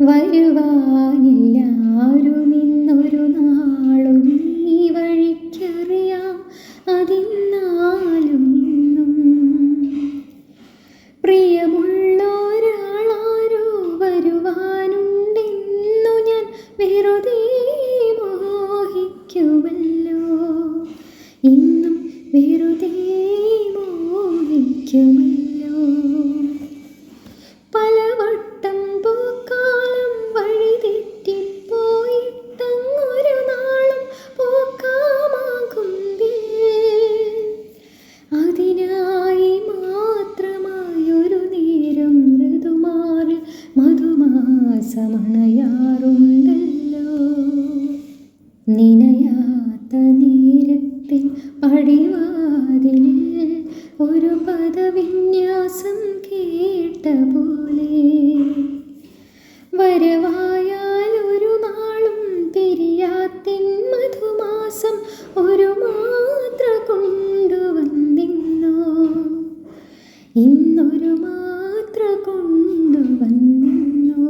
വരുവാനില്ലാരുമിന്നൊരു നാളും ഈ വഴിക്കറിയാം അതിന്നാലും ഇന്നും പ്രിയമുള്ളൊരാളാരോ വരുവാനുണ്ടെന്നു ഞാൻ വെറുതെ മോഹിക്കുമല്ലോ, ഇന്നും വെറുതെ മോഹിക്കുമല്ലോ. പലവട്ടം പൂക്കാലം വഴിതെറ്റിപ്പോയിട്ടങ്ങൊരു നാളും പോക്കാമാകുമ്പിൽ അതിനായി മാത്രമായൊരു നേരം മൃദുമാറിൽ മധുമാസമണയാറുണ്ടല്ലോ. നിനയാത്ത നേരത്തെ പടിവാതിലിൽ ഒരു പദവിന്യാസം കേട്ട പോലെ വരവായാൽ ഒരു നാളും പിരിയാത്തിൻ മധുമാസം ഒരു മാത്ര കൊണ്ടുവന്നിന്നോ, ഇന്നൊരു മാത്ര കൊണ്ടുവന്നിന്നോ.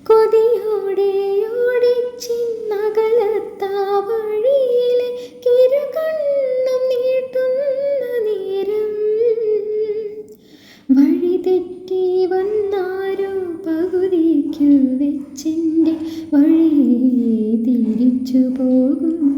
കൊതിയോടെ ഓടിച്ചിന്നകലത്താ വഴിയിലെ കിരുകണ്ണും നീട്ടുന്ന നേരം വഴിതെറ്റി വന്നാരോ പകുതിക്കു വെച്ചെൻ്റെ വഴിയെ തിരിച്ചു പോകും.